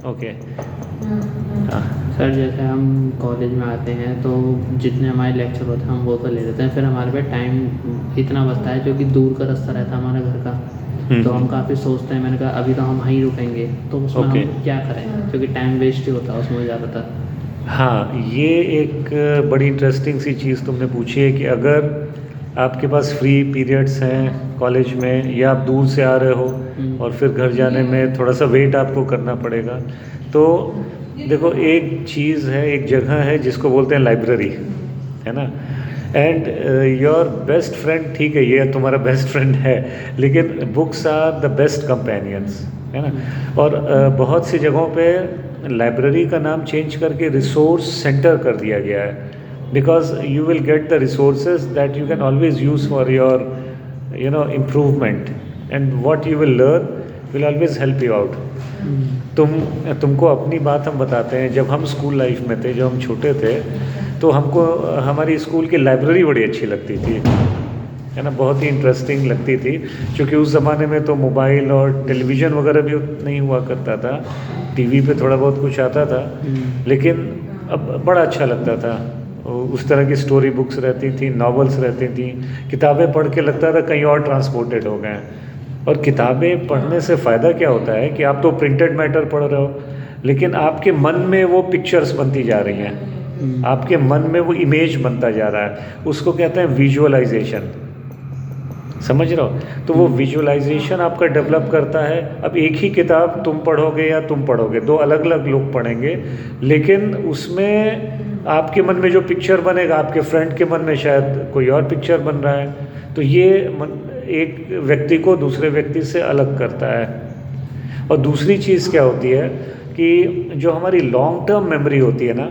Okay. हाँ। Sir जैसे हम कॉलेज में आते हैं तो जितने हमारे लेक्चर होते हैं हम वो तो ले लेते हैं, फिर हमारे पे टाइम इतना बचता है जो कि दूर का रास्ता रहता है हमारे घर का, तो हम काफ़ी सोचते हैं। मैंने कहा अभी तो हम वहीं रुकेंगे, तो उसमें ओके। हम क्या करें, क्योंकि टाइम वेस्ट ही होता है उसमें ज़्यादातर। हाँ, ये एक बड़ी इंटरेस्टिंग सी चीज़ तुमने पूछी है कि अगर आपके पास फ्री पीरियड्स हैं कॉलेज में या आप दूर से आ रहे हो और फिर घर जाने में थोड़ा सा वेट आपको करना पड़ेगा, तो देखो एक चीज़ है, एक जगह है जिसको बोलते हैं लाइब्रेरी, है ना। एंड योर बेस्ट फ्रेंड, ठीक है ये तुम्हारा बेस्ट फ्रेंड है, लेकिन books are the best companions, है ना। और बहुत सी जगहों पे लाइब्रेरी का नाम चेंज करके रिसोर्स सेंटर कर दिया गया है, because you will get the resources that you can always use for your improvement, and what you will learn will always help you out. तुमको अपनी बात हम बताते हैं, जब हम स्कूल लाइफ में थे, जब हम छोटे थे, तो हमको हमारी स्कूल की लाइब्रेरी बड़ी अच्छी लगती थी, है ना, बहुत ही इंटरेस्टिंग लगती थी, क्योंकि उस ज़माने में तो मोबाइल और टेलीविज़न वगैरह भी नहीं हुआ करता था, टीवी पे थोड़ा बहुत कुछ आता था, लेकिन अब बड़ा अच्छा लगता था। उस तरह की स्टोरी बुक्स रहती थी, नॉवेल्स रहती थी, किताबें पढ़ के लगता था कहीं और ट्रांसपोर्टेड हो गए हैं। और किताबें पढ़ने से फ़ायदा क्या होता है कि आप तो प्रिंटेड मैटर पढ़ रहे हो, लेकिन आपके मन में वो पिक्चर्स बनती जा रही हैं, आपके मन में वो इमेज बनता जा रहा है, उसको कहते हैं विजुअलाइजेशन, समझ रहे हो। तो वो विजुअलाइजेशन आपका डेवलप करता है। अब एक ही किताब तुम पढ़ोगे या तुम पढ़ोगे, दो अलग अलग लोग पढ़ेंगे, लेकिन उसमें आपके मन में जो पिक्चर बनेगा, आपके फ्रेंड के मन में शायद कोई और पिक्चर बन रहा है, तो ये एक व्यक्ति को दूसरे व्यक्ति से अलग करता है। और दूसरी चीज़ क्या होती है कि जो हमारी लॉन्ग टर्म मेमोरी होती है ना,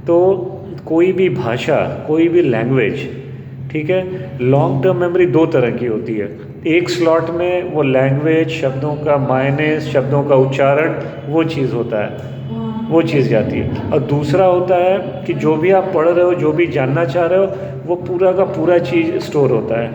तो कोई भी भाषा, कोई भी लैंग्वेज, ठीक है, लॉन्ग टर्म मेमोरी दो तरह की होती है। एक स्लॉट में वो लैंग्वेज, शब्दों का मायने, शब्दों का उच्चारण, वो चीज़ होता है, वो चीज़ जाती है। और दूसरा होता है कि जो भी आप पढ़ रहे हो, जो भी जानना चाह रहे हो, वो पूरा का पूरा चीज़ स्टोर होता है।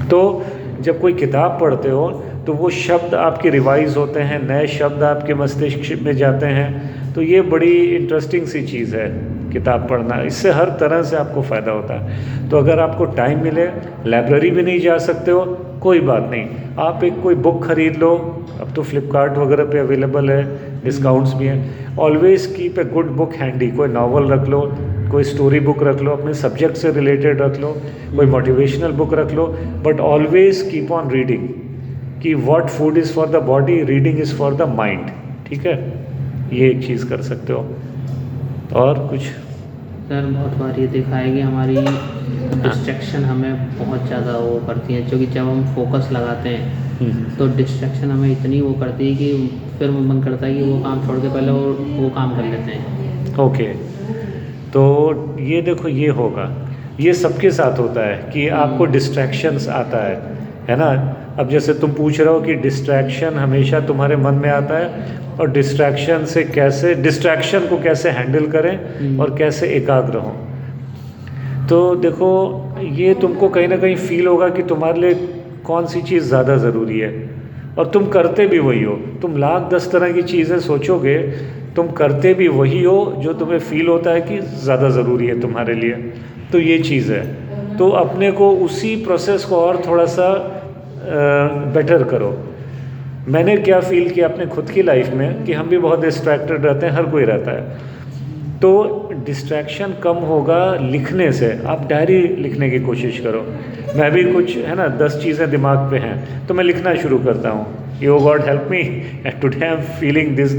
तो जब कोई किताब पढ़ते हो तो वो शब्द आपके रिवाइज होते हैं, नए शब्द आपके मस्तिष्क में जाते हैं, तो ये बड़ी इंटरेस्टिंग सी चीज़ है किताब पढ़ना, इससे हर तरह से आपको फ़ायदा होता है। तो अगर आपको टाइम मिले, लाइब्रेरी भी नहीं जा सकते हो, कोई बात नहीं, आप एक कोई बुक खरीद लो, अब तो फ्लिपकार्ट वगैरह पे अवेलेबल है, डिस्काउंट्स भी हैं। Always keep a good book handy, कोई नावल रख लो, कोई स्टोरी बुक रख लो, अपने सब्जेक्ट से रिलेटेड रख लो, कोई मोटिवेशनल बुक रख लो, but always keep on reading, कि what food is for the body, reading is for the mind, ठीक है, ये एक चीज़ कर सकते हो। और कुछ सर बहुत बार ये देखा है कि हमारी डिस्ट्रैक्शन हमें बहुत ज़्यादा वो करती है, क्योंकि जब हम फोकस लगाते हैं तो डिस्ट्रैक्शन हमें इतनी वो करती है कि फिर वो मन करता है कि वो काम छोड़ के पहले वो काम कर लेते हैं। ओके, तो ये देखो, ये होगा, ये सबके साथ होता है कि आपको डिस्ट्रैक्शंस आता है ना। अब जैसे तुम पूछ रहे हो कि डिस्ट्रैक्शन हमेशा तुम्हारे मन में आता है, और डिस्ट्रैक्शन को कैसे हैंडल करें और कैसे एकाग्र हों। तो देखो, ये तुमको कहीं ना कहीं फील होगा कि तुम्हारे लिए कौन सी चीज़ ज़्यादा ज़रूरी है, और तुम करते भी वही हो। तुम लाख 10 तरह की चीज़ें सोचोगे, तुम करते भी वही हो जो तुम्हें फील होता है कि ज़्यादा ज़रूरी है तुम्हारे लिए। तो ये चीज़ है, तो अपने को उसी प्रोसेस को और थोड़ा सा बेटर करो। मैंने क्या फ़ील किया अपने खुद की लाइफ में कि हम भी बहुत डिस्ट्रैक्टेड रहते हैं, हर कोई रहता है। तो डिस्ट्रैक्शन कम होगा लिखने से। आप डायरी लिखने की कोशिश करो। मैं भी कुछ, है ना, 10 चीज़ें दिमाग पे हैं तो मैं लिखना शुरू करता हूँ, yo God help me, today I am feeling this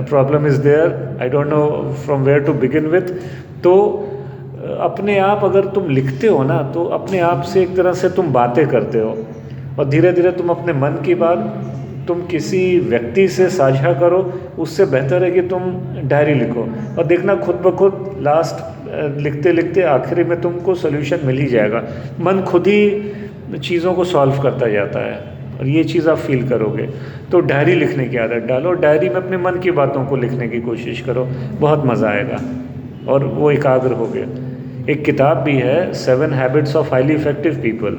problem is there, I don't know from where to begin with. तो अपने आप अगर तुम लिखते हो ना, तो अपने आप से एक तरह से तुम बातें करते हो, और धीरे धीरे तुम अपने मन की बात तुम किसी व्यक्ति से साझा करो। उससे बेहतर है कि तुम डायरी लिखो, और देखना खुद ब खुद लास्ट लिखते लिखते आखिरी में तुमको सोल्यूशन मिल ही जाएगा। मन खुद ही चीज़ों को सॉल्व करता जाता है, और ये चीज़ आप फील करोगे। तो डायरी लिखने की आदत डालो, डायरी में अपने मन की बातों को लिखने की कोशिश करो, बहुत मज़ा आएगा और वो एकाग्र हो गए। एक किताब भी है 7 habits of highly effective people,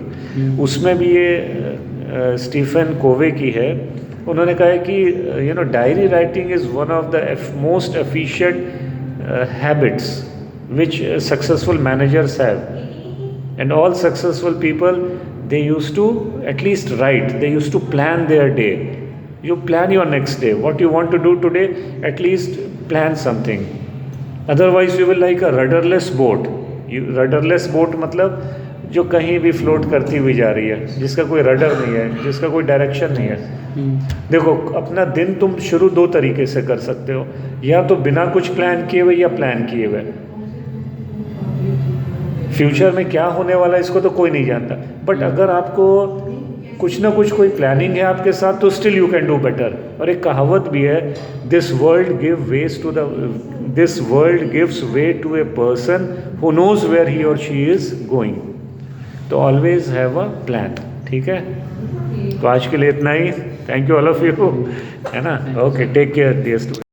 उसमें भी ये स्टीफन कोवे की है, उन्होंने कहा है कि diary writing is one of the most efficient habits which successful managers have, and all successful people they used to at least write, they used to plan their day. You plan your next day, what you want to do today, at least plan something. Otherwise you will like a rudderless boat. Rudderless boat मतलब जो कहीं भी float करती हुई जा रही है, जिसका कोई रडर नहीं है, जिसका कोई डायरेक्शन नहीं है। देखो, अपना दिन तुम शुरू दो तरीके से कर सकते हो, या तो बिना कुछ प्लान किए हुए या प्लान किए हुए। फ्यूचर में क्या होने वाला है इसको तो कोई नहीं जानता, बट अगर आपको कुछ ना कुछ कोई प्लानिंग है आपके साथ तो still you can do better. और एक कहावत भी है, this world gives way to a person who knows where he और शी इज गोइंग। तो ऑलवेज हैव अ प्लान, ठीक है। तो आज के लिए इतना ही। Thank you all of you, है ना। Okay, take care dear student.